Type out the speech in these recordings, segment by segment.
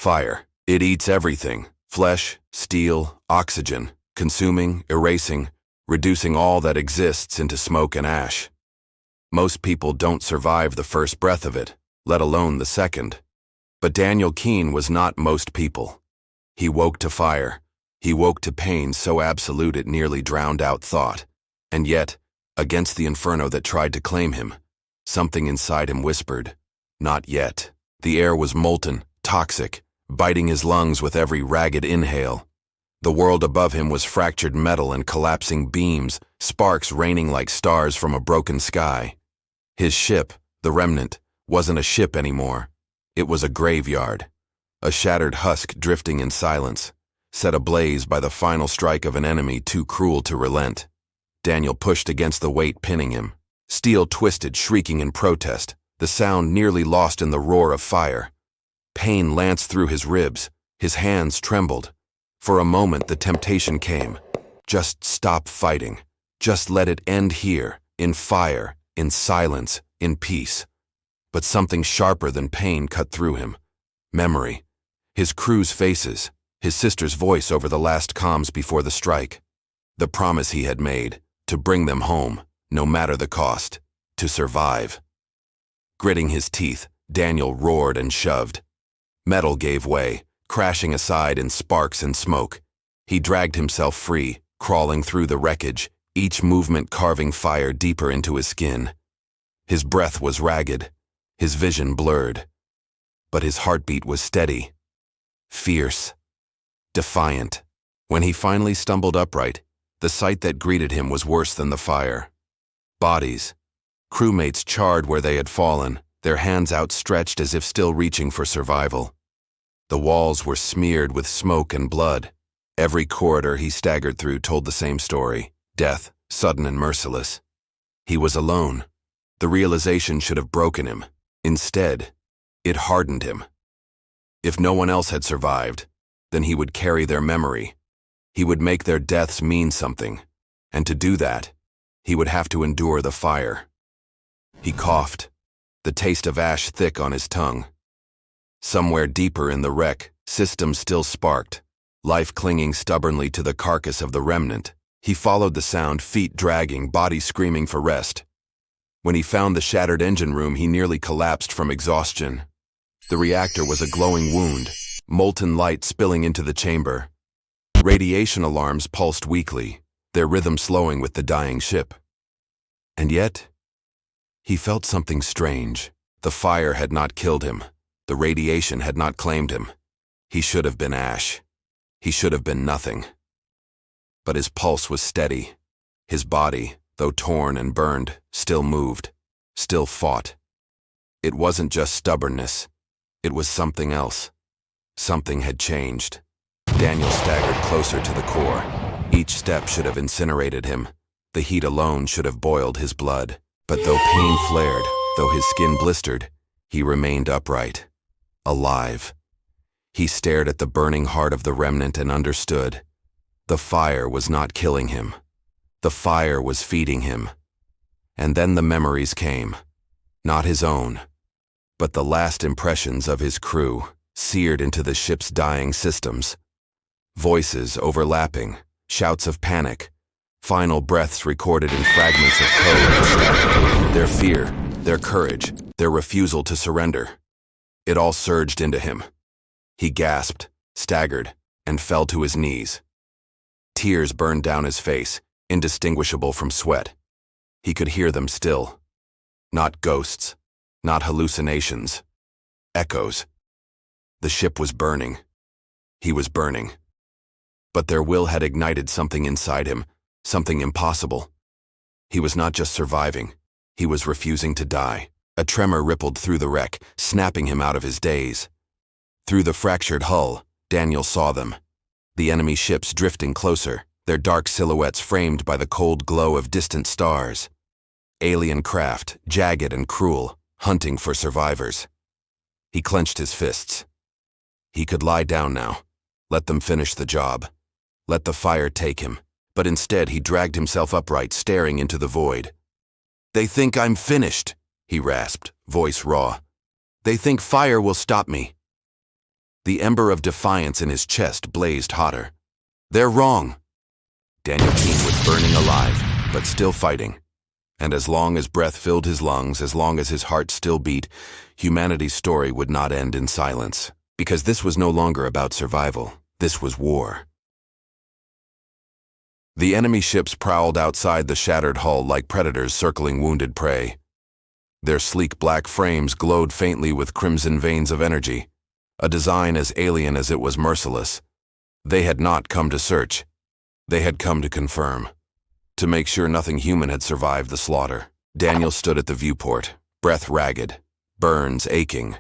Fire. It eats everything. Flesh, steel, oxygen, consuming, erasing, reducing all that exists into smoke and ash. Most people don't survive the first breath of it, let alone the second. But Daniel Keene was not most people. He woke to fire. He woke to pain so absolute it nearly drowned out thought. And yet, against the inferno that tried to claim him, something inside him whispered, "Not yet." The air was molten, toxic, biting his lungs with every ragged inhale. The world above him was fractured metal and collapsing beams, sparks raining like stars from a broken sky. His ship, the Remnant, wasn't a ship anymore. It was a graveyard, a shattered husk drifting in silence, set ablaze by the final strike of an enemy too cruel to relent. Daniel pushed against the weight pinning him. Steel twisted, shrieking in protest, the sound nearly lost in the roar of fire. Pain lanced through his ribs, his hands trembled. For a moment the temptation came. Just stop fighting. Just let it end here, in fire, in silence, in peace. But something sharper than pain cut through him. Memory. His crew's faces, his sister's voice over the last comms before the strike. The promise he had made, to bring them home, no matter the cost, to survive. Gritting his teeth, Daniel roared and shoved. Metal gave way, crashing aside in sparks and smoke. He dragged himself free, crawling through the wreckage, each movement carving fire deeper into his skin. His breath was ragged, his vision blurred. But his heartbeat was steady, fierce, defiant. When he finally stumbled upright, the sight that greeted him was worse than the fire. Bodies. Crewmates charred where they had fallen, their hands outstretched as if still reaching for survival. The walls were smeared with smoke and blood. Every corridor he staggered through told the same story: death, sudden and merciless. He was alone. The realization should have broken him. Instead, it hardened him. If no one else had survived, then he would carry their memory. He would make their deaths mean something, and to do that, he would have to endure the fire. He coughed, the taste of ash thick on his tongue. Somewhere deeper in the wreck, systems still sparked, life clinging stubbornly to the carcass of the Remnant. He followed the sound, feet dragging, body screaming for rest. When he found the shattered engine room, he nearly collapsed from exhaustion. The reactor was a glowing wound, molten light spilling into the chamber. Radiation alarms pulsed weakly, their rhythm slowing with the dying ship. And yet, he felt something strange. The fire had not killed him. The radiation had not claimed him. He should have been ash. He should have been nothing. But his pulse was steady. His body, though torn and burned, still moved, still fought. It wasn't just stubbornness. It was something else. Something had changed. Daniel staggered closer to the core. Each step should have incinerated him. The heat alone should have boiled his blood. But though pain flared, though his skin blistered, he remained upright, alive. He stared at the burning heart of the Remnant and understood. The fire was not killing him. The fire was feeding him. And then the memories came. Not his own, but the last impressions of his crew, seared into the ship's dying systems. Voices overlapping, shouts of panic, final breaths recorded in fragments of code. Their fear, their courage, their refusal to surrender. It all surged into him. He gasped, staggered, and fell to his knees. Tears burned down his face, indistinguishable from sweat. He could hear them still. Not ghosts, not hallucinations. Echoes. The ship was burning. He was burning. But their will had ignited something inside him, something impossible. He was not just surviving, he was refusing to die. A tremor rippled through the wreck, snapping him out of his daze. Through the fractured hull, Daniel saw them. The enemy ships drifting closer, their dark silhouettes framed by the cold glow of distant stars. Alien craft, jagged and cruel, hunting for survivors. He clenched his fists. He could lie down now, let them finish the job. Let the fire take him, but instead he dragged himself upright, staring into the void. "They think I'm finished," he rasped, voice raw. "They think fire will stop me." The ember of defiance in his chest blazed hotter. "They're wrong!" Daniel Keene was burning alive, but still fighting. And as long as breath filled his lungs, as long as his heart still beat, humanity's story would not end in silence. Because this was no longer about survival. This was war. The enemy ships prowled outside the shattered hull like predators circling wounded prey. Their sleek black frames glowed faintly with crimson veins of energy, a design as alien as it was merciless. They had not come to search. They had come to confirm. To make sure nothing human had survived the slaughter. Daniel stood at the viewport, breath ragged, burns aching,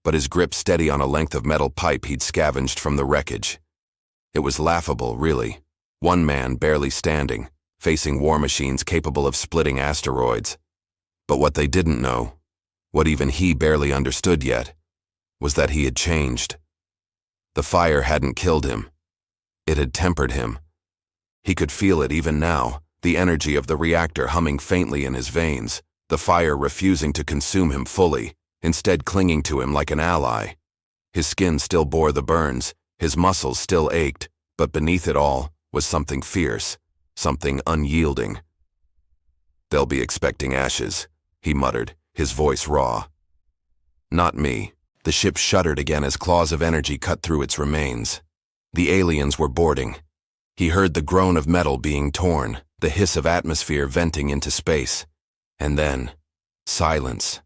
but his grip steady on a length of metal pipe he'd scavenged from the wreckage. It was laughable, really. One man barely standing, facing war machines capable of splitting asteroids. But what they didn't know, what even he barely understood yet, was that he had changed. The fire hadn't killed him. It had tempered him. He could feel it even now, the energy of the reactor humming faintly in his veins, the fire refusing to consume him fully, instead clinging to him like an ally. His skin still bore the burns, his muscles still ached, but beneath it all was something fierce, something unyielding. "They'll be expecting ashes," he muttered, his voice raw. "Not me." The ship shuddered again as claws of energy cut through its remains. The aliens were boarding. He heard the groan of metal being torn, the hiss of atmosphere venting into space. And then, silence.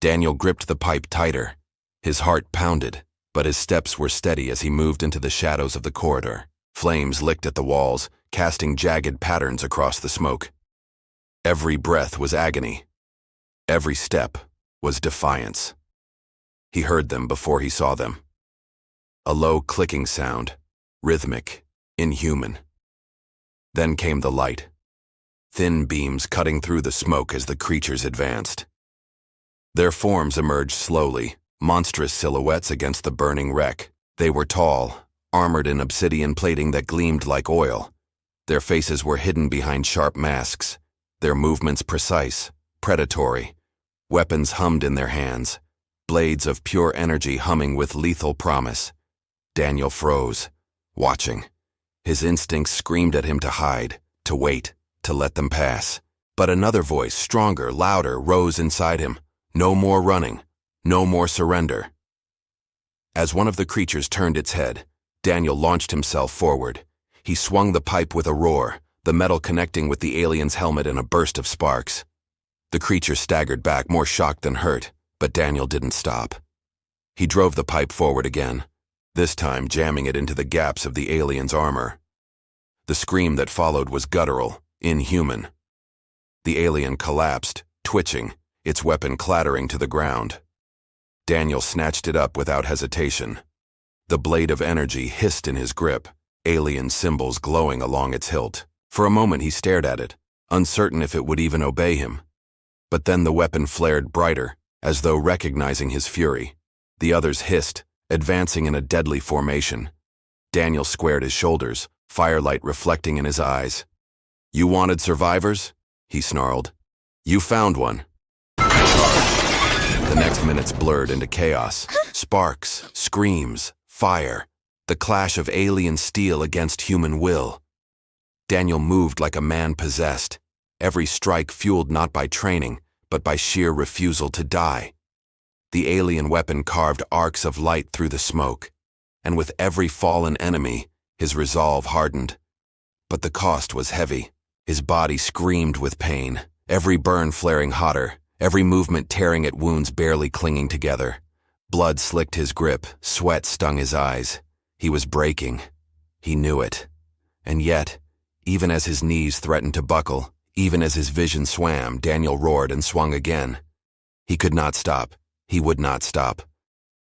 Daniel gripped the pipe tighter. His heart pounded, but his steps were steady as he moved into the shadows of the corridor. Flames licked at the walls, casting jagged patterns across the smoke. Every breath was agony. Every step was defiance. He heard them before he saw them. A low clicking sound, rhythmic, inhuman. Then came the light. Thin beams cutting through the smoke as the creatures advanced. Their forms emerged slowly, monstrous silhouettes against the burning wreck. They were tall, armored in obsidian plating that gleamed like oil. Their faces were hidden behind sharp masks, their movements precise, predatory. Weapons hummed in their hands, blades of pure energy humming with lethal promise. Daniel froze, watching. His instincts screamed at him to hide, to wait, to let them pass. But another voice, stronger, louder, rose inside him. No more running, no more surrender. As one of the creatures turned its head, Daniel launched himself forward. He swung the pipe with a roar, the metal connecting with the alien's helmet in a burst of sparks. The creature staggered back, more shocked than hurt, but Daniel didn't stop. He drove the pipe forward again, this time jamming it into the gaps of the alien's armor. The scream that followed was guttural, inhuman. The alien collapsed, twitching, its weapon clattering to the ground. Daniel snatched it up without hesitation. The blade of energy hissed in his grip, alien symbols glowing along its hilt. For a moment he stared at it, uncertain if it would even obey him. But then the weapon flared brighter, as though recognizing his fury. The others hissed, advancing in a deadly formation. Daniel squared his shoulders, firelight reflecting in his eyes. "You wanted survivors?" he snarled. "You found one." The next minutes blurred into chaos. Sparks, screams, fire, the clash of alien steel against human will. Daniel moved like a man possessed, every strike fueled not by training, but by sheer refusal to die. The alien weapon carved arcs of light through the smoke, and with every fallen enemy, his resolve hardened. But the cost was heavy. His body screamed with pain, every burn flaring hotter, every movement tearing at wounds barely clinging together. Blood slicked his grip, sweat stung his eyes. He was breaking. He knew it. And yet, even as his knees threatened to buckle, even as his vision swam, Daniel roared and swung again. He could not stop. He would not stop.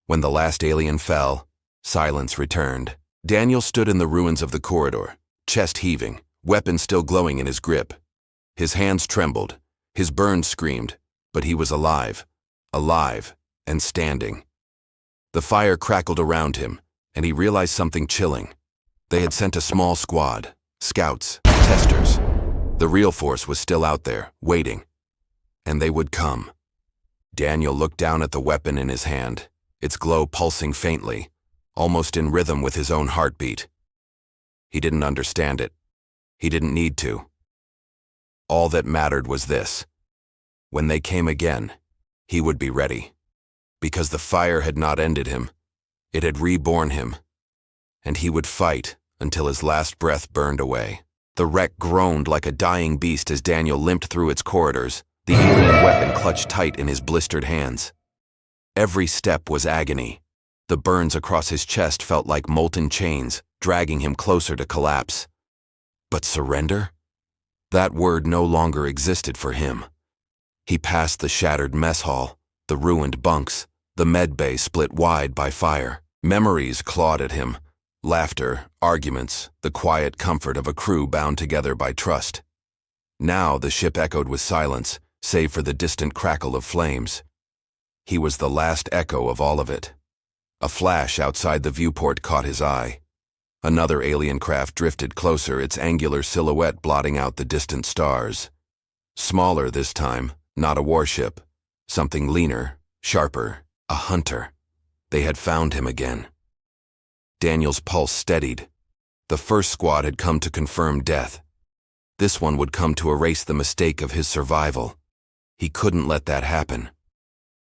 When the last alien fell, silence returned. Daniel stood in the ruins of the corridor, chest heaving, weapon still glowing in his grip. His hands trembled, his burns screamed, but he was alive, alive, and standing. The fire crackled around him, and he realized something chilling. They had sent a small squad, scouts, testers. The real force was still out there, waiting. And they would come. Daniel looked down at the weapon in his hand, its glow pulsing faintly, almost in rhythm with his own heartbeat. He didn't understand it. He didn't need to. All that mattered was this. When they came again, he would be ready. Because the fire had not ended him. It had reborn him. And he would fight until his last breath burned away. The wreck groaned like a dying beast as Daniel limped through its corridors, the alien weapon clutched tight in his blistered hands. Every step was agony. The burns across his chest felt like molten chains, dragging him closer to collapse. But surrender? That word no longer existed for him. He passed the shattered mess hall, the ruined bunks, the med bay split wide by fire. Memories clawed at him. Laughter, arguments, the quiet comfort of a crew bound together by trust. Now the ship echoed with silence, save for the distant crackle of flames. He was the last echo of all of it. A flash outside the viewport caught his eye. Another alien craft drifted closer, its angular silhouette blotting out the distant stars. Smaller this time, not a warship. Something leaner, sharper, a hunter. They had found him again. Daniel's pulse steadied. The first squad had come to confirm death. This one would come to erase the mistake of his survival. He couldn't let that happen.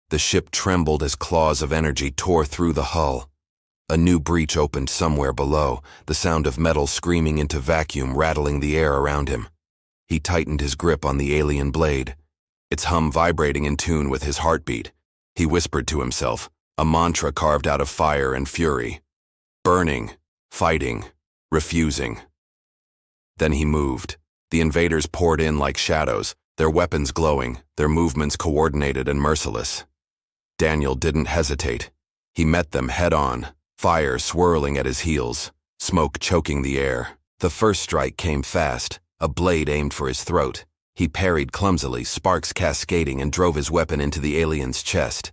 The ship trembled as claws of energy tore through the hull. A new breach opened somewhere below, the sound of metal screaming into vacuum rattling the air around him. He tightened his grip on the alien blade, its hum vibrating in tune with his heartbeat. He whispered to himself, a mantra carved out of fire and fury. Burning, fighting, refusing. Then he moved. The invaders poured in like shadows, their weapons glowing, their movements coordinated and merciless. Daniel didn't hesitate. He met them head-on, fire swirling at his heels, smoke choking the air. The first strike came fast, a blade aimed for his throat. He parried clumsily, sparks cascading, and drove his weapon into the alien's chest.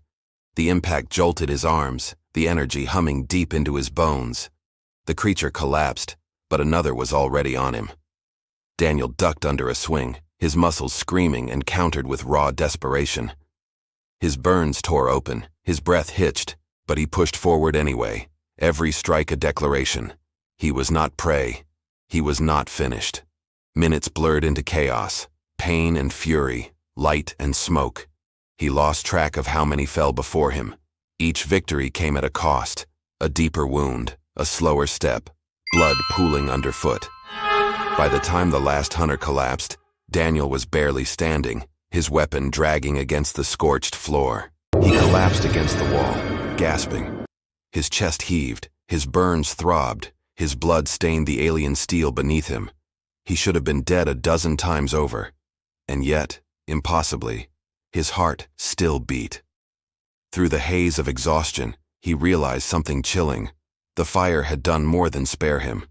The impact jolted his arms, the energy humming deep into his bones. The creature collapsed, but another was already on him. Daniel ducked under a swing, his muscles screaming and countered with raw desperation. His burns tore open, his breath hitched, but he pushed forward anyway, every strike a declaration. He was not prey. He was not finished. Minutes blurred into chaos, pain and fury, light and smoke. He lost track of how many fell before him. Each victory came at a cost, a deeper wound, a slower step, blood pooling underfoot. By the time the last hunter collapsed, Daniel was barely standing, his weapon dragging against the scorched floor. He collapsed against the wall, gasping. His chest heaved, his burns throbbed, his blood stained the alien steel beneath him. He should have been dead a dozen times over. And yet, impossibly, his heart still beat. Through the haze of exhaustion, he realized something chilling. The fire had done more than spare him.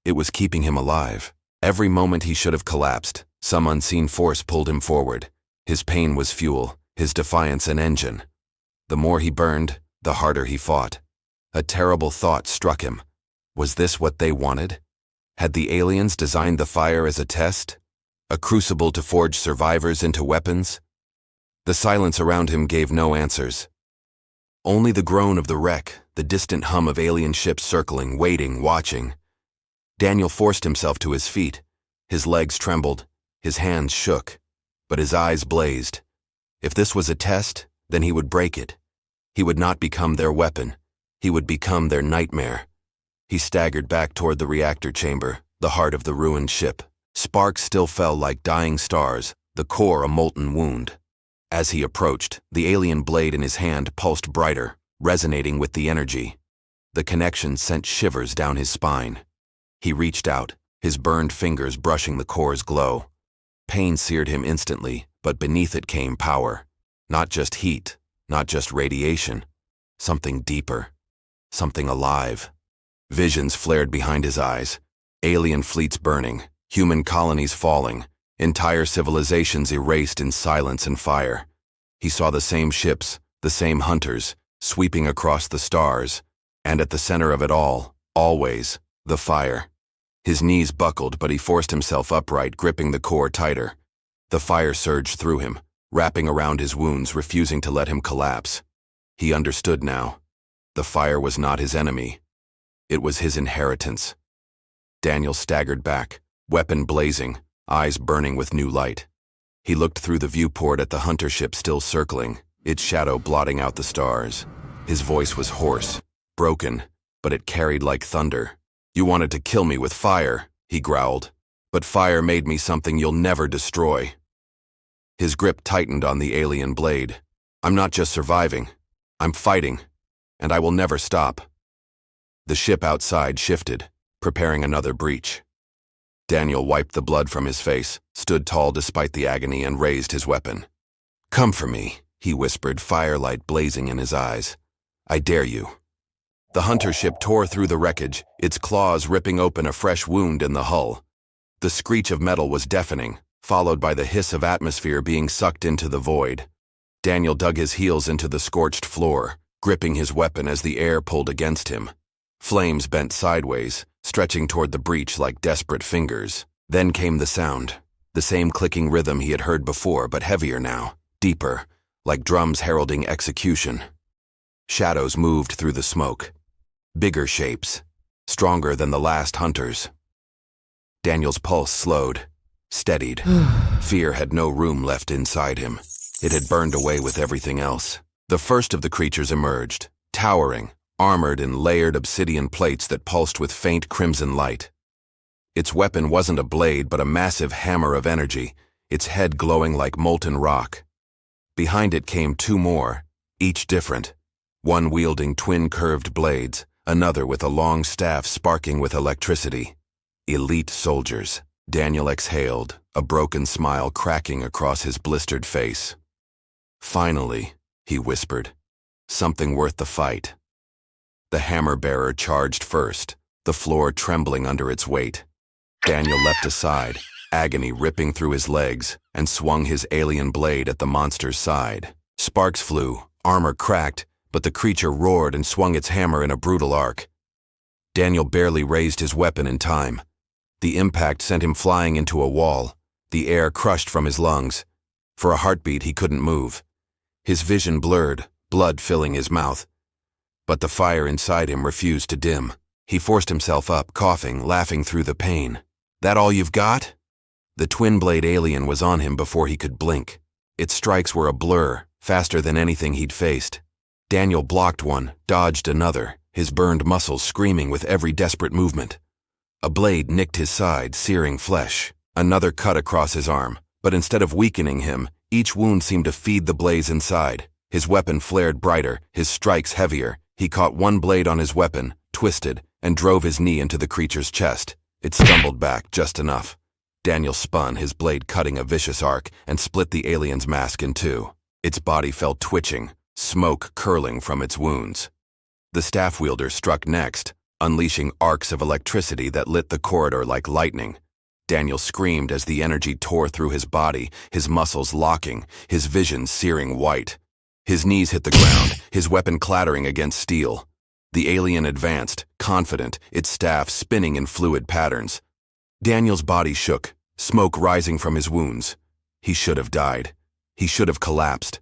It was keeping him alive. Every moment he should have collapsed, some unseen force pulled him forward. His pain was fuel, his defiance an engine. The more he burned, the harder he fought. A terrible thought struck him. Was this what they wanted? Had the aliens designed the fire as a test? A crucible to forge survivors into weapons? The silence around him gave no answers. Only the groan of the wreck, the distant hum of alien ships circling, waiting, watching. Daniel forced himself to his feet. His legs trembled, his hands shook, but his eyes blazed. If this was a test, then he would break it. He would not become their weapon. He would become their nightmare. He staggered back toward the reactor chamber, the heart of the ruined ship. Sparks still fell like dying stars, the core a molten wound. As he approached, the alien blade in his hand pulsed brighter, resonating with the energy. The connection sent shivers down his spine. He reached out, his burned fingers brushing the core's glow. Pain seared him instantly, but beneath it came power. Not just heat, not just radiation. Something deeper. Something alive. Visions flared behind his eyes. Alien fleets burning, human colonies falling, entire civilizations erased in silence and fire. He saw the same ships, the same hunters, sweeping across the stars, and at the center of it all, always, the fire. His knees buckled, but he forced himself upright, gripping the core tighter. The fire surged through him, wrapping around his wounds, refusing to let him collapse. He understood now. The fire was not his enemy, It was his inheritance. Daniel staggered back, weapon blazing, eyes burning with new light. He looked through the viewport at the hunter ship still circling, its shadow blotting out the stars. His voice was hoarse, broken, but it carried like thunder. "You wanted to kill me with fire," he growled. "But fire made me something you'll never destroy." His grip tightened on the alien blade. "I'm not just surviving. I'm fighting, and I will never stop." The ship outside shifted, preparing another breach. Daniel wiped the blood from his face, stood tall despite the agony, and raised his weapon. "Come for me," he whispered, firelight blazing in his eyes. "I dare you." The hunter ship tore through the wreckage, its claws ripping open a fresh wound in the hull. The screech of metal was deafening, followed by the hiss of atmosphere being sucked into the void. Daniel dug his heels into the scorched floor, gripping his weapon as the air pulled against him. Flames bent sideways, stretching toward the breach like desperate fingers. Then came the sound, the same clicking rhythm he had heard before, but heavier now, deeper, like drums heralding execution. Shadows moved through the smoke. Bigger shapes, stronger than the last hunters. Daniel's pulse slowed, steadied. Fear had no room left inside him. It had burned away with everything else. The first of the creatures emerged, towering, armored in layered obsidian plates that pulsed with faint crimson light. Its weapon wasn't a blade but a massive hammer of energy, its head glowing like molten rock. Behind it came two more, each different, one wielding twin curved blades, another with a long staff sparking with electricity. Elite soldiers. Daniel exhaled, a broken smile cracking across his blistered face. "Finally," he whispered, "something worth the fight." The hammer-bearer charged first, the floor trembling under its weight. Daniel leapt aside, agony ripping through his legs, and swung his alien blade at the monster's side. Sparks flew, armor cracked, but the creature roared and swung its hammer in a brutal arc. Daniel barely raised his weapon in time. The impact sent him flying into a wall, the air crushed from his lungs. For a heartbeat he couldn't move. His vision blurred, blood filling his mouth. But the fire inside him refused to dim. He forced himself up, coughing, laughing through the pain. "That all you've got?" The twin-blade alien was on him before he could blink. Its strikes were a blur, faster than anything he'd faced. Daniel blocked one, dodged another, his burned muscles screaming with every desperate movement. A blade nicked his side, searing flesh. Another cut across his arm, but instead of weakening him, each wound seemed to feed the blaze inside. His weapon flared brighter, his strikes heavier. He caught one blade on his weapon, twisted, and drove his knee into the creature's chest. It stumbled back just enough. Daniel spun, his blade cutting a vicious arc, and split the alien's mask in two. Its body fell twitching, smoke curling from its wounds. The staff wielder struck next, unleashing arcs of electricity that lit the corridor like lightning. Daniel screamed as the energy tore through his body, his muscles locking, his vision searing white. His knees hit the ground, his weapon clattering against steel. The alien advanced, confident, its staff spinning in fluid patterns. Daniel's body shook, smoke rising from his wounds. He should have died. He should have collapsed.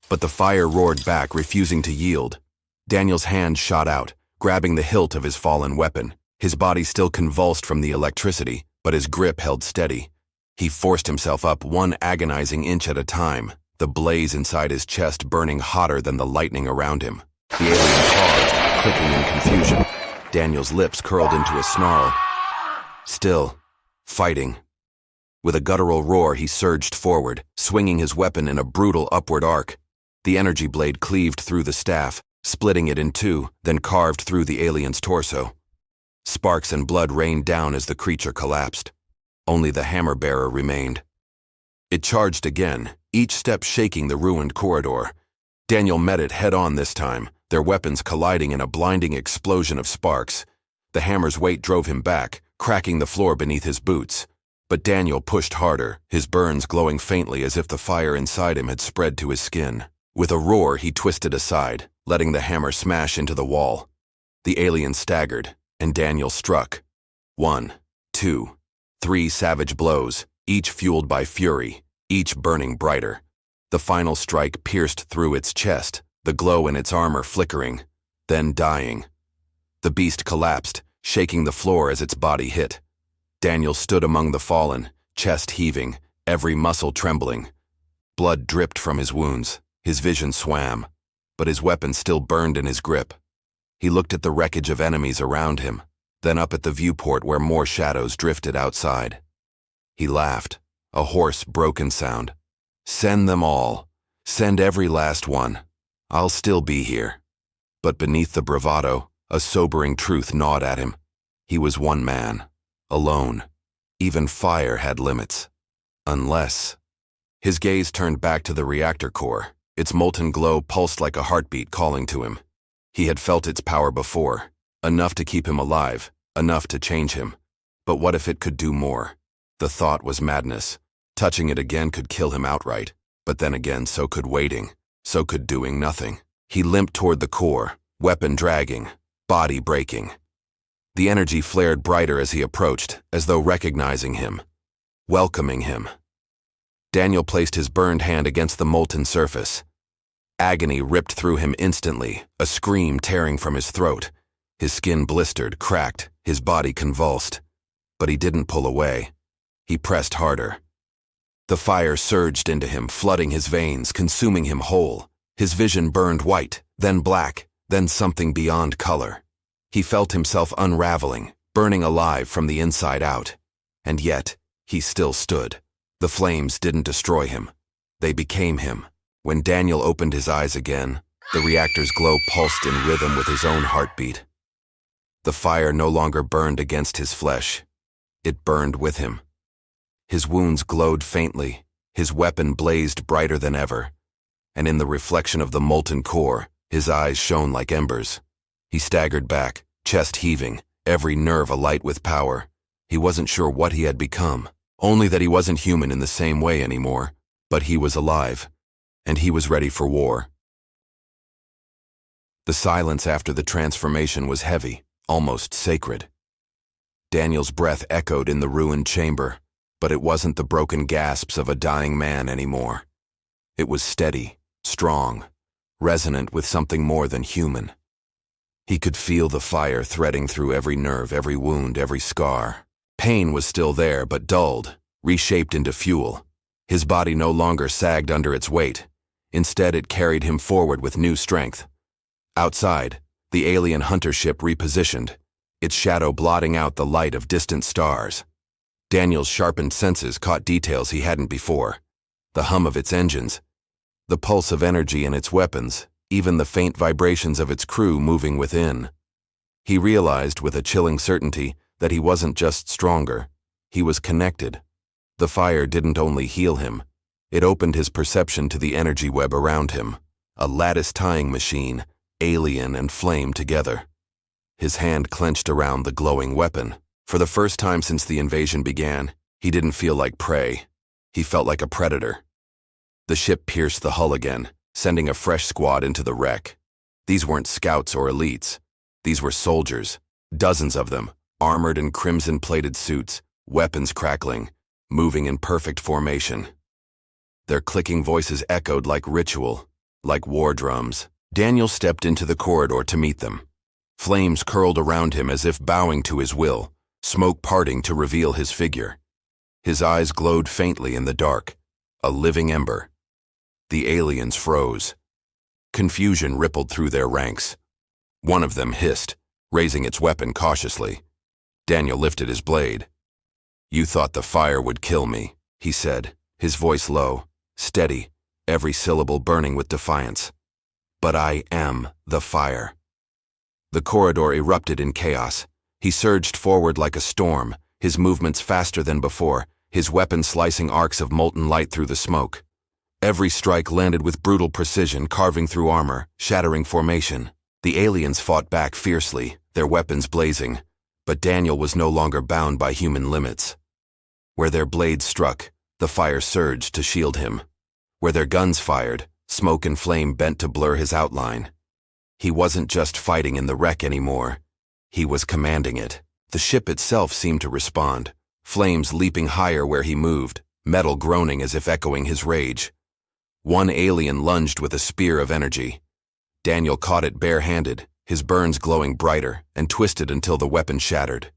But the fire roared back, refusing to yield. Daniel's hand shot out, grabbing the hilt of his fallen weapon. His body still convulsed from the electricity, but his grip held steady. He forced himself up one agonizing inch at a time, the blaze inside his chest burning hotter than the lightning around him. The alien paused, clicking in confusion. Daniel's lips curled into a snarl. Still, fighting. With a guttural roar, he surged forward, swinging his weapon in a brutal upward arc. The energy blade cleaved through the staff, splitting it in two, then carved through the alien's torso. Sparks and blood rained down as the creature collapsed. Only the hammer-bearer remained. It charged again, each step shaking the ruined corridor. Daniel met it head-on this time, their weapons colliding in a blinding explosion of sparks. The hammer's weight drove him back, cracking the floor beneath his boots. But Daniel pushed harder, his burns glowing faintly as if the fire inside him had spread to his skin. With a roar, he twisted aside, letting the hammer smash into the wall. The alien staggered, and Daniel struck. 1, 2, 3 savage blows, each fueled by fury, each burning brighter. The final strike pierced through its chest, the glow in its armor flickering, then dying. The beast collapsed, shaking the floor as its body hit. Daniel stood among the fallen, chest heaving, every muscle trembling. Blood dripped from his wounds, his vision swam, but his weapon still burned in his grip. He looked at the wreckage of enemies around him, then up at the viewport where more shadows drifted outside. He laughed, a hoarse, broken sound. "Send them all. Send every last one. I'll still be here." But beneath the bravado, a sobering truth gnawed at him. He was one man, alone. Even fire had limits. Unless... His gaze turned back to the reactor core. Its molten glow pulsed like a heartbeat calling to him. He had felt its power before, enough to keep him alive, enough to change him. But what if it could do more? The thought was madness. Touching it again could kill him outright. But then again, so could waiting. So could doing nothing. He limped toward the core, weapon dragging, body breaking. The energy flared brighter as he approached, as though recognizing him, welcoming him. Daniel placed his burned hand against the molten surface. Agony ripped through him instantly, a scream tearing from his throat. His skin blistered, cracked, his body convulsed. But he didn't pull away. He pressed harder. The fire surged into him, flooding his veins, consuming him whole. His vision burned white, then black, then something beyond color. He felt himself unraveling, burning alive from the inside out. And yet, he still stood. The flames didn't destroy him. They became him. When Daniel opened his eyes again, the reactor's glow pulsed in rhythm with his own heartbeat. The fire no longer burned against his flesh. It burned with him. His wounds glowed faintly, his weapon blazed brighter than ever, and in the reflection of the molten core, his eyes shone like embers. He staggered back, chest heaving, every nerve alight with power. He wasn't sure what he had become. Only that he wasn't human in the same way anymore, but he was alive, and he was ready for war. The silence after the transformation was heavy, almost sacred. Daniel's breath echoed in the ruined chamber, but it wasn't the broken gasps of a dying man anymore. It was steady, strong, resonant with something more than human. He could feel the fire threading through every nerve, every wound, every scar. Pain was still there, but dulled, reshaped into fuel. His body no longer sagged under its weight. Instead, it carried him forward with new strength. Outside, the alien hunter ship repositioned, its shadow blotting out the light of distant stars. Daniel's sharpened senses caught details he hadn't before. The hum of its engines, the pulse of energy in its weapons, even the faint vibrations of its crew moving within. He realized with a chilling certainty that he wasn't just stronger, he was connected. The fire didn't only heal him, it opened his perception to the energy web around him, a lattice-tying machine, alien and flame together. His hand clenched around the glowing weapon. For the first time since the invasion began, he didn't feel like prey. He felt like a predator. The ship pierced the hull again, sending a fresh squad into the wreck. These weren't scouts or elites. These were soldiers, dozens of them, armored in crimson-plated suits, weapons crackling, moving in perfect formation. Their clicking voices echoed like ritual, like war drums. Daniel stepped into the corridor to meet them. Flames curled around him as if bowing to his will, smoke parting to reveal his figure. His eyes glowed faintly in the dark, a living ember. The aliens froze. Confusion rippled through their ranks. One of them hissed, raising its weapon cautiously. Daniel lifted his blade. "You thought the fire would kill me," he said, his voice low, steady, every syllable burning with defiance. "But I am the fire." The corridor erupted in chaos. He surged forward like a storm, his movements faster than before, his weapon slicing arcs of molten light through the smoke. Every strike landed with brutal precision, carving through armor, shattering formation. The aliens fought back fiercely, their weapons blazing, but Daniel was no longer bound by human limits. Where their blades struck, the fire surged to shield him. Where their guns fired, smoke and flame bent to blur his outline. He wasn't just fighting in the wreck anymore. He was commanding it. The ship itself seemed to respond, flames leaping higher where he moved, metal groaning as if echoing his rage. One alien lunged with a spear of energy. Daniel caught it bare-handed, his burns glowing brighter and twisted until the weapon shattered.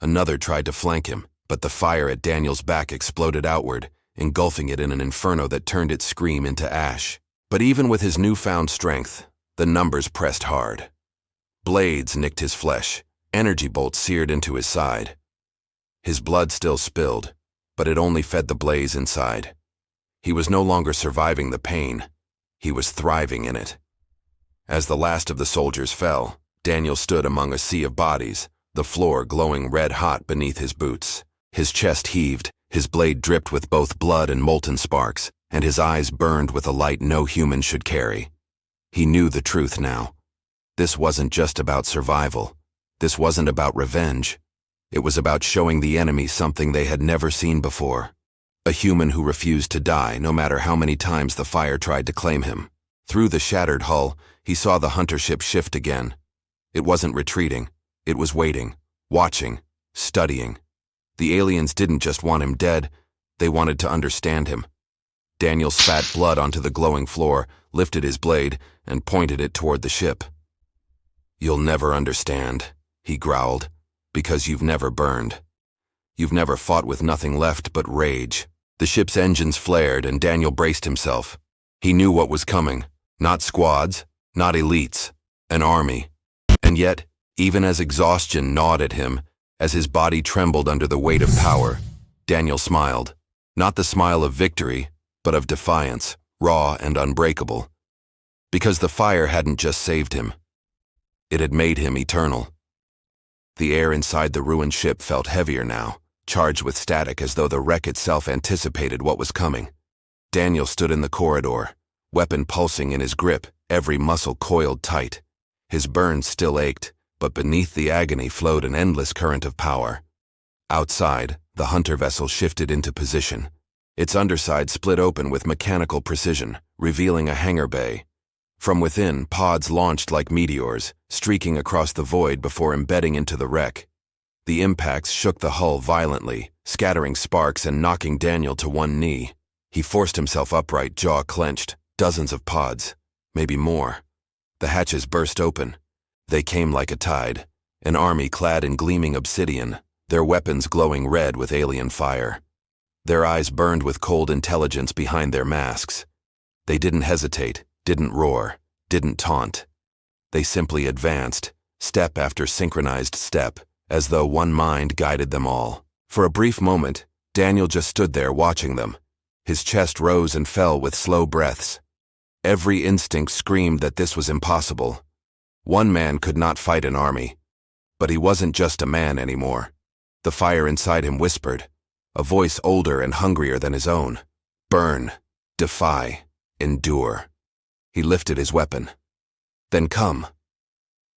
Another tried to flank him, but the fire at Daniel's back exploded outward, engulfing it in an inferno that turned its scream into ash. But even with his newfound strength, the numbers pressed hard. Blades nicked his flesh, energy bolts seared into his side. His blood still spilled, but it only fed the blaze inside. He was no longer surviving the pain. He was thriving in it. As the last of the soldiers fell, Daniel stood among a sea of bodies, the floor glowing red-hot beneath his boots. His chest heaved, his blade dripped with both blood and molten sparks, and his eyes burned with a light no human should carry. He knew the truth now. This wasn't just about survival. This wasn't about revenge. It was about showing the enemy something they had never seen before. A human who refused to die no matter how many times the fire tried to claim him. Through the shattered hull, he saw the hunter ship shift again. It wasn't retreating. It was waiting, watching, studying. The aliens didn't just want him dead, they wanted to understand him. Daniel spat blood onto the glowing floor, lifted his blade, and pointed it toward the ship. "You'll never understand," he growled, "because you've never burned. You've never fought with nothing left but rage." The ship's engines flared and Daniel braced himself. He knew what was coming. Not squads, not elites, an army. And yet, even as exhaustion gnawed at him, as his body trembled under the weight of power, Daniel smiled. Not the smile of victory, but of defiance, raw and unbreakable. Because the fire hadn't just saved him. It had made him eternal. The air inside the ruined ship felt heavier now, charged with static as though the wreck itself anticipated what was coming. Daniel stood in the corridor, weapon pulsing in his grip, every muscle coiled tight. His burns still ached, but beneath the agony flowed an endless current of power. Outside, the hunter vessel shifted into position. Its underside split open with mechanical precision, revealing a hangar bay. From within, pods launched like meteors, streaking across the void before embedding into the wreck. The impacts shook the hull violently, scattering sparks and knocking Daniel to one knee. He forced himself upright, jaw clenched. Dozens of pods, maybe more. The hatches burst open. They came like a tide, an army clad in gleaming obsidian, their weapons glowing red with alien fire. Their eyes burned with cold intelligence behind their masks. They didn't hesitate, didn't roar, didn't taunt. They simply advanced, step after synchronized step, as though one mind guided them all. For a brief moment, Daniel just stood there watching them. His chest rose and fell with slow breaths. Every instinct screamed that this was impossible. One man could not fight an army. But he wasn't just a man anymore. The fire inside him whispered, a voice older and hungrier than his own. Burn, defy, endure. He lifted his weapon. Then come.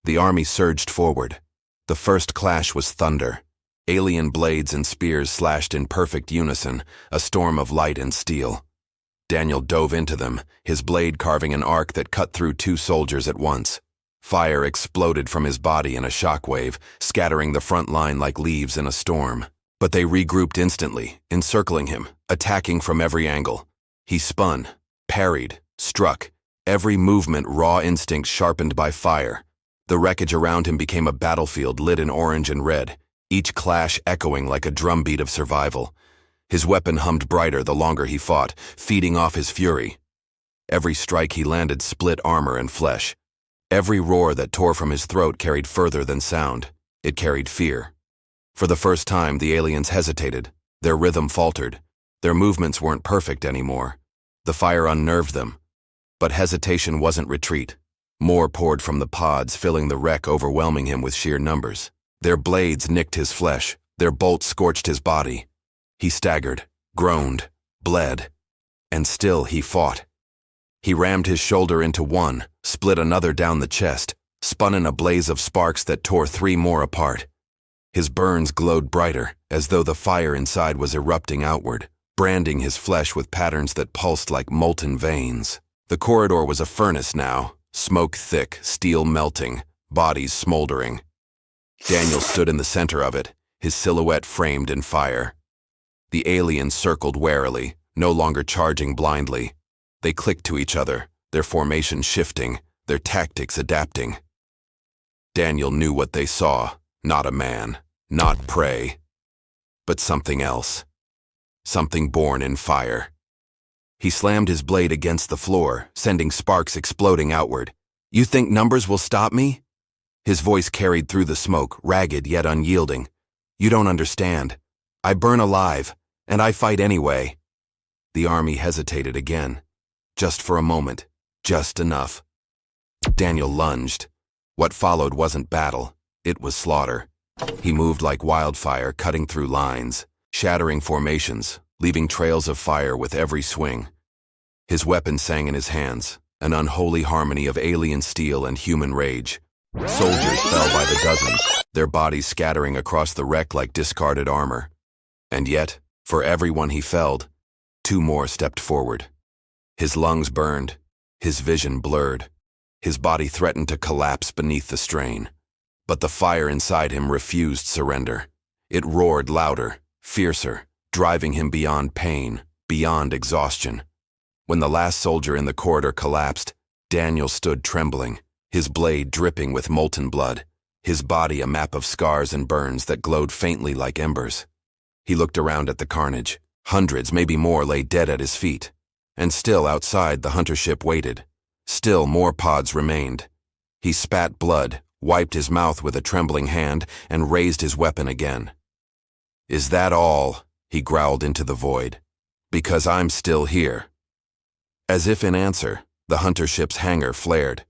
The army surged forward. The first clash was thunder. Alien blades and spears slashed in perfect unison, a storm of light and steel. Daniel dove into them, his blade carving an arc that cut through two soldiers at once. Fire exploded from his body in a shockwave, scattering the front line like leaves in a storm. But they regrouped instantly, encircling him, attacking from every angle. He spun, parried, struck, every movement raw instinct sharpened by fire. The wreckage around him became a battlefield lit in orange and red, each clash echoing like a drumbeat of survival. His weapon hummed brighter the longer he fought, feeding off his fury. Every strike he landed split armor and flesh. Every roar that tore from his throat carried further than sound. It carried fear. For the first time, the aliens hesitated. Their rhythm faltered. Their movements weren't perfect anymore. The fire unnerved them. But hesitation wasn't retreat. More poured from the pods, filling the wreck, overwhelming him with sheer numbers. Their blades nicked his flesh. Their bolts scorched his body. He staggered, groaned, bled. And still he fought. He rammed his shoulder into one, split another down the chest, spun in a blaze of sparks that tore three more apart. His burns glowed brighter, as though the fire inside was erupting outward, branding his flesh with patterns that pulsed like molten veins. The corridor was a furnace now, smoke thick, steel melting, bodies smoldering. Daniel stood in the center of it, his silhouette framed in fire. The aliens circled warily, no longer charging blindly. They clicked to each other, their formation shifting, their tactics adapting. Daniel knew what they saw. Not a man, not prey, but something else. Something born in fire. He slammed his blade against the floor, sending sparks exploding outward. "You think numbers will stop me?" His voice carried through the smoke, ragged yet unyielding. "You don't understand. I burn alive, and I fight anyway." The army hesitated again. Just for a moment. Just enough. Daniel lunged. What followed wasn't battle. It was slaughter. He moved like wildfire, cutting through lines, shattering formations, leaving trails of fire with every swing. His weapon sang in his hands, an unholy harmony of alien steel and human rage. Soldiers fell by the dozens, their bodies scattering across the wreck like discarded armor. And yet, for everyone he felled, 2 more stepped forward. His lungs burned, his vision blurred. His body threatened to collapse beneath the strain. But the fire inside him refused surrender. It roared louder, fiercer, driving him beyond pain, beyond exhaustion. When the last soldier in the corridor collapsed, Daniel stood trembling, his blade dripping with molten blood, his body a map of scars and burns that glowed faintly like embers. He looked around at the carnage. Hundreds, maybe more, lay dead at his feet. And still outside, the hunter ship waited. Still more pods remained. He spat blood, wiped his mouth with a trembling hand, and raised his weapon again. "Is that all?" he growled into the void. "Because I'm still here." As if in answer, the hunter ship's hangar flared.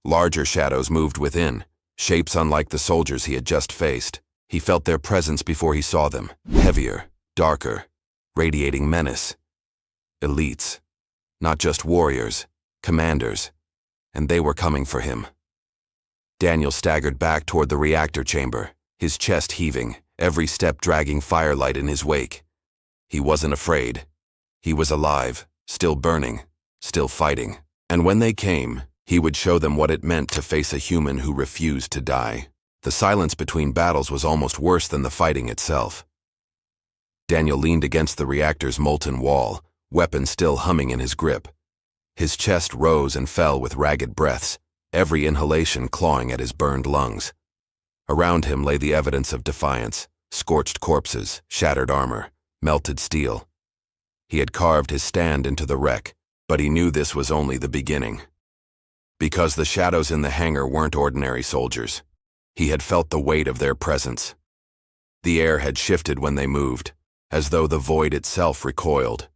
Larger shadows moved within, shapes unlike the soldiers he had just faced. He felt their presence before he saw them, heavier, darker, radiating menace. Elites, not just warriors, commanders, and they were coming for him. Daniel staggered back toward the reactor chamber, his chest heaving, every step dragging firelight in his wake. He wasn't afraid. He was alive, still burning, still fighting. And when they came, he would show them what it meant to face a human who refused to die. The silence between battles was almost worse than the fighting itself. Daniel leaned against the reactor's molten wall, weapon still humming in his grip. His chest rose and fell with ragged breaths, every inhalation clawing at his burned lungs. Around him lay the evidence of defiance, scorched corpses, shattered armor, melted steel. He had carved his stand into the wreck, but he knew this was only the beginning. Because the shadows in the hangar weren't ordinary soldiers. He had felt the weight of their presence. The air had shifted when they moved, as though the void itself recoiled.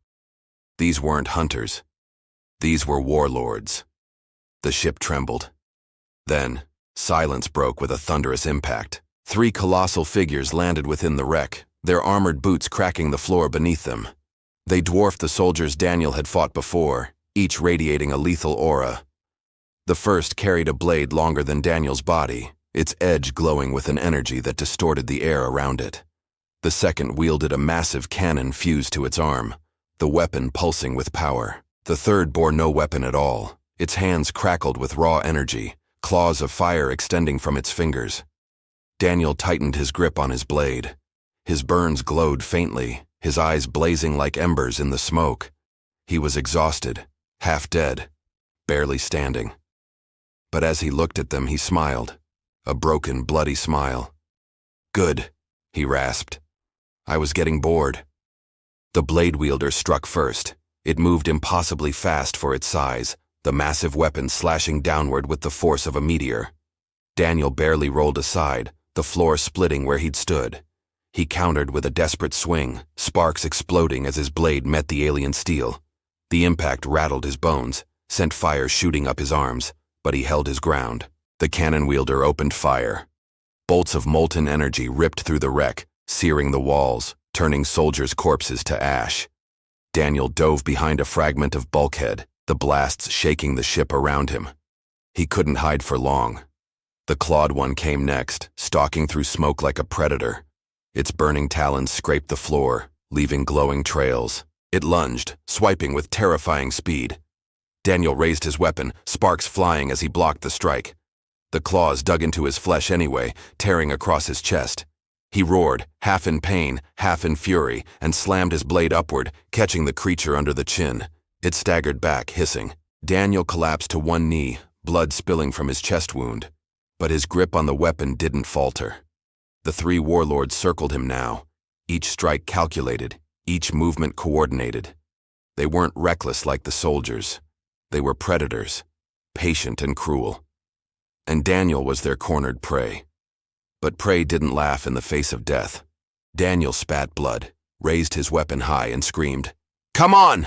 These weren't hunters. These were warlords. The ship trembled. Then, silence broke with a thunderous impact. 3 colossal figures landed within the wreck, their armored boots cracking the floor beneath them. They dwarfed the soldiers Daniel had fought before, each radiating a lethal aura. The first carried a blade longer than Daniel's body, its edge glowing with an energy that distorted the air around it. The second wielded a massive cannon fused to its arm, the weapon pulsing with power. The third bore no weapon at all, its hands crackled with raw energy, claws of fire extending from its fingers. Daniel tightened his grip on his blade. His burns glowed faintly, his eyes blazing like embers in the smoke. He was exhausted, half dead, barely standing. But as he looked at them, he smiled, a broken, bloody smile. "Good," he rasped. "I was getting bored." The blade wielder struck first. It moved impossibly fast for its size, the massive weapon slashing downward with the force of a meteor. Daniel barely rolled aside, the floor splitting where he'd stood. He countered with a desperate swing, sparks exploding as his blade met the alien steel. The impact rattled his bones, sent fire shooting up his arms, but he held his ground. The cannon wielder opened fire. Bolts of molten energy ripped through the wreck, searing the walls, turning soldiers' corpses to ash. Daniel dove behind a fragment of bulkhead, the blasts shaking the ship around him. He couldn't hide for long. The clawed one came next, stalking through smoke like a predator. Its burning talons scraped the floor, leaving glowing trails. It lunged, swiping with terrifying speed. Daniel raised his weapon, sparks flying as he blocked the strike. The claws dug into his flesh anyway, tearing across his chest. He roared, half in pain, half in fury, and slammed his blade upward, catching the creature under the chin. It staggered back, hissing. Daniel collapsed to one knee, blood spilling from his chest wound. But his grip on the weapon didn't falter. The three warlords circled him now, each strike calculated, each movement coordinated. They weren't reckless like the soldiers. They were predators, patient and cruel. And Daniel was their cornered prey. But prey didn't laugh in the face of death. Daniel spat blood, raised his weapon high and screamed, "Come on!"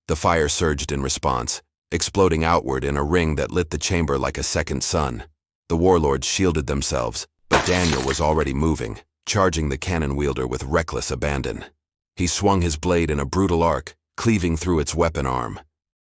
The fire surged in response, exploding outward in a ring that lit the chamber like a second sun. The warlords shielded themselves, but Daniel was already moving, charging the cannon wielder with reckless abandon. He swung his blade in a brutal arc, cleaving through its weapon arm.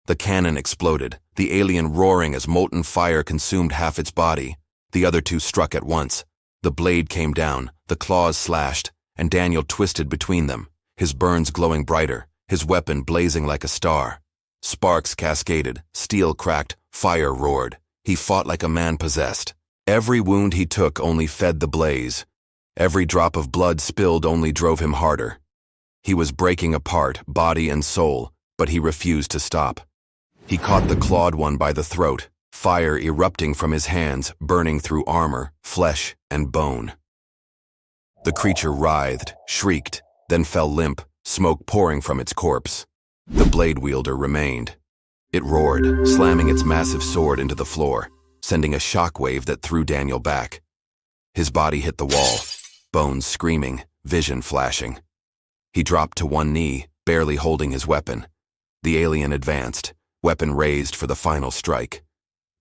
The cannon exploded, the alien roaring as molten fire consumed half its body. The other two struck at once. The blade came down, the claws slashed, and Daniel twisted between them, his burns glowing brighter, his weapon blazing like a star. Sparks cascaded, steel cracked, fire roared. He fought like a man possessed. Every wound he took only fed the blaze. Every drop of blood spilled only drove him harder. He was breaking apart, body and soul, but he refused to stop. He caught the clawed one by the throat, fire erupting from his hands, burning through armor, flesh, and bone. The creature writhed, shrieked, then fell limp, smoke pouring from its corpse. The blade wielder remained. It roared, slamming its massive sword into the floor, sending a shockwave that threw Daniel back. His body hit the wall, bones screaming, vision flashing. He dropped to one knee, barely holding his weapon. The alien advanced, weapon raised for the final strike.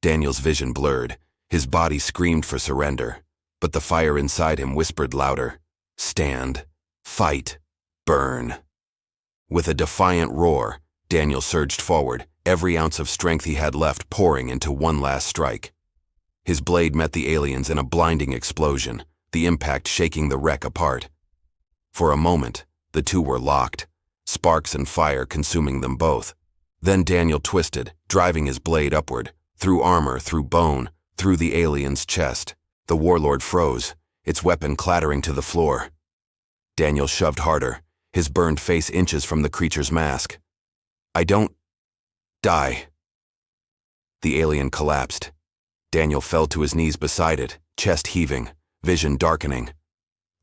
Daniel's vision blurred, his body screamed for surrender, but the fire inside him whispered louder, "Stand, fight, burn." With a defiant roar, Daniel surged forward, every ounce of strength he had left pouring into one last strike. His blade met the aliens in a blinding explosion, the impact shaking the wreck apart. For a moment, the two were locked, sparks and fire consuming them both. Then Daniel twisted, driving his blade upward, through armor, through bone, through the alien's chest. The warlord froze, its weapon clattering to the floor. Daniel shoved harder, his burned face inches from the creature's mask. "I don't die." The alien collapsed. Daniel fell to his knees beside it, chest heaving, vision darkening.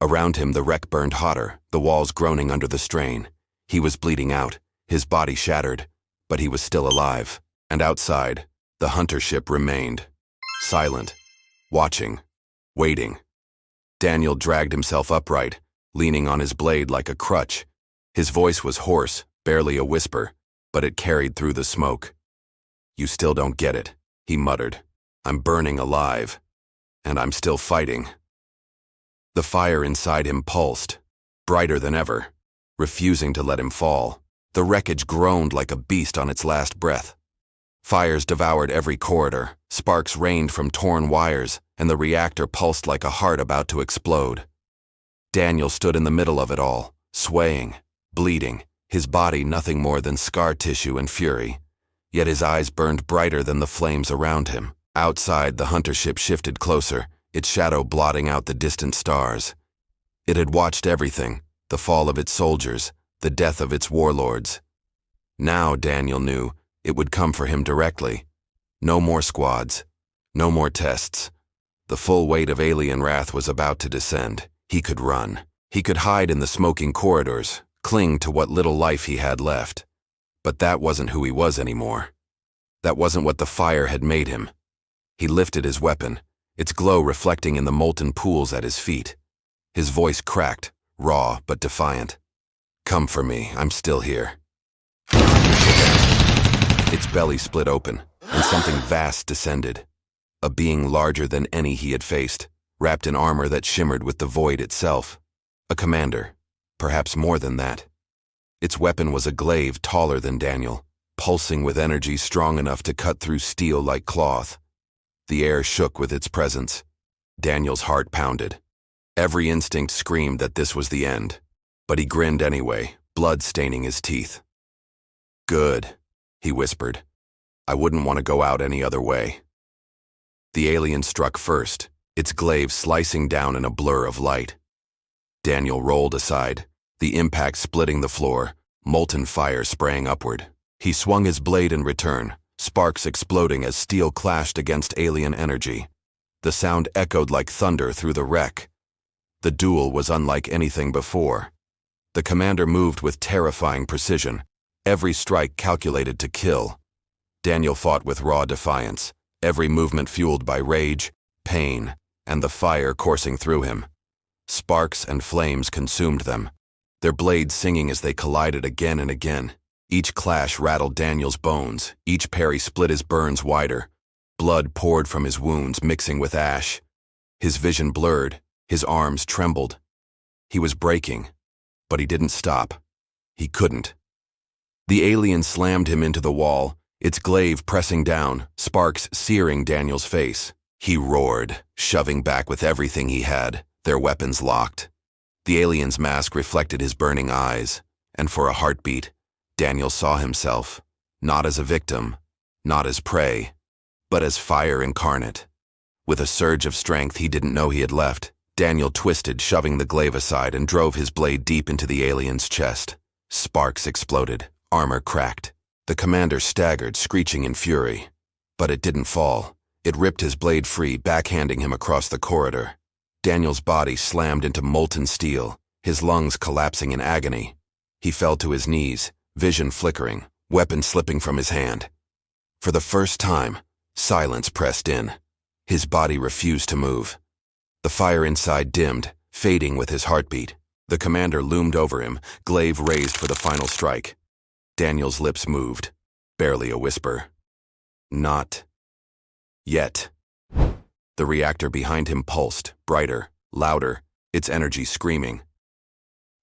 Around him the wreck burned hotter, the walls groaning under the strain. He was bleeding out, his body shattered, but he was still alive. And outside, the hunter ship remained, silent, watching, waiting. Daniel dragged himself upright, leaning on his blade like a crutch. His voice was hoarse, barely a whisper, but it carried through the smoke. "You still don't get it," he muttered. "I'm burning alive, and I'm still fighting." The fire inside him pulsed, brighter than ever, refusing to let him fall. The wreckage groaned like a beast on its last breath. Fires devoured every corridor, sparks rained from torn wires, and the reactor pulsed like a heart about to explode. Daniel stood in the middle of it all, swaying, bleeding, his body nothing more than scar tissue and fury. Yet his eyes burned brighter than the flames around him. Outside, the hunter ship shifted closer, its shadow blotting out the distant stars. It had watched everything, the fall of its soldiers, the death of its warlords. Now, Daniel knew, it would come for him directly. No more squads, no more tests. The full weight of alien wrath was about to descend. He could run. He could hide in the smoking corridors, cling to what little life he had left. But that wasn't who he was anymore. That wasn't what the fire had made him. He lifted his weapon, its glow reflecting in the molten pools at his feet. His voice cracked, raw but defiant. "Come for me, I'm still here." Its belly split open, and something vast descended. A being larger than any he had faced, wrapped in armor that shimmered with the void itself. A commander, perhaps more than that. Its weapon was a glaive taller than Daniel, pulsing with energy strong enough to cut through steel like cloth. The air shook with its presence. Daniel's heart pounded. Every instinct screamed that this was the end, but he grinned anyway, blood staining his teeth. "Good," he whispered. "I wouldn't want to go out any other way." The alien struck first, its glaive slicing down in a blur of light. Daniel rolled aside, the impact splitting the floor, molten fire spraying upward. He swung his blade in return, sparks exploding as steel clashed against alien energy. The sound echoed like thunder through the wreck. The duel was unlike anything before. The commander moved with terrifying precision, every strike calculated to kill. Daniel fought with raw defiance, every movement fueled by rage, pain, and the fire coursing through him. Sparks and flames consumed them, their blades singing as they collided again and again. Each clash rattled Daniel's bones, each parry split his burns wider. Blood poured from his wounds, mixing with ash. His vision blurred, his arms trembled. He was breaking, but he didn't stop. He couldn't. The alien slammed him into the wall, its glaive pressing down, sparks searing Daniel's face. He roared, shoving back with everything he had, their weapons locked. The alien's mask reflected his burning eyes, and for a heartbeat, Daniel saw himself, not as a victim, not as prey, but as fire incarnate. With a surge of strength he didn't know he had left, Daniel twisted, shoving the glaive aside, and drove his blade deep into the alien's chest. Sparks exploded, armor cracked. The commander staggered, screeching in fury. But it didn't fall. It ripped his blade free, backhanding him across the corridor. Daniel's body slammed into molten steel, his lungs collapsing in agony. He fell to his knees, vision flickering, weapon slipping from his hand. For the first time, silence pressed in. His body refused to move. The fire inside dimmed, fading with his heartbeat. The commander loomed over him, glaive raised for the final strike. Daniel's lips moved, barely a whisper. Not yet. The reactor behind him pulsed, brighter, louder, its energy screaming.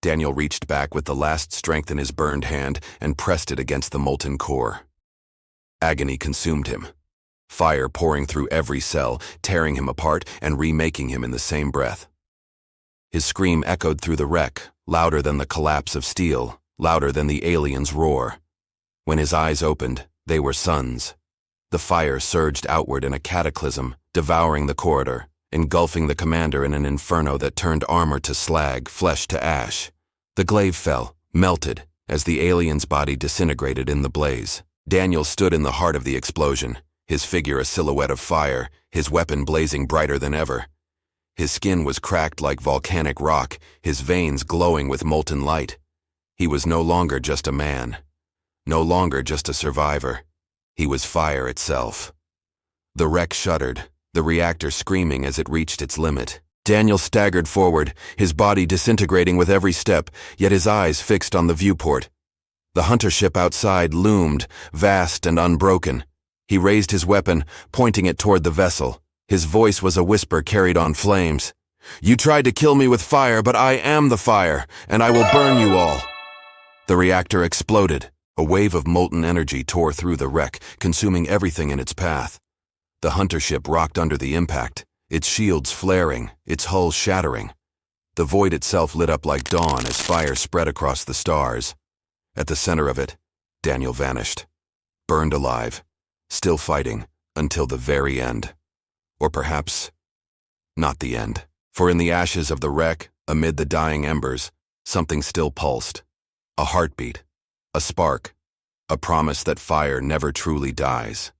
Daniel reached back with the last strength in his burned hand and pressed it against the molten core. Agony consumed him, fire pouring through every cell, tearing him apart and remaking him in the same breath. His scream echoed through the wreck, louder than the collapse of steel, louder than the alien's roar. When his eyes opened, they were suns. The fire surged outward in a cataclysm, devouring the corridor, engulfing the commander in an inferno that turned armor to slag, flesh to ash. The glaive fell, melted, as the alien's body disintegrated in the blaze. Daniel stood in the heart of the explosion, his figure a silhouette of fire, his weapon blazing brighter than ever. His skin was cracked like volcanic rock, his veins glowing with molten light. He was no longer just a man, no longer just a survivor. He was fire itself. The wreck shuddered, the reactor screaming as it reached its limit. Daniel staggered forward, his body disintegrating with every step, yet his eyes fixed on the viewport. The hunter ship outside loomed, vast and unbroken. He raised his weapon, pointing it toward the vessel. His voice was a whisper carried on flames. "You tried to kill me with fire, but I am the fire, and I will burn you all." The reactor exploded. A wave of molten energy tore through the wreck, consuming everything in its path. The hunter ship rocked under the impact, its shields flaring, its hull shattering. The void itself lit up like dawn as fire spread across the stars. At the center of it, Daniel vanished, burned alive, still fighting until the very end. Or perhaps not the end. For in the ashes of the wreck, amid the dying embers, something still pulsed. A heartbeat, a spark, a promise that fire never truly dies.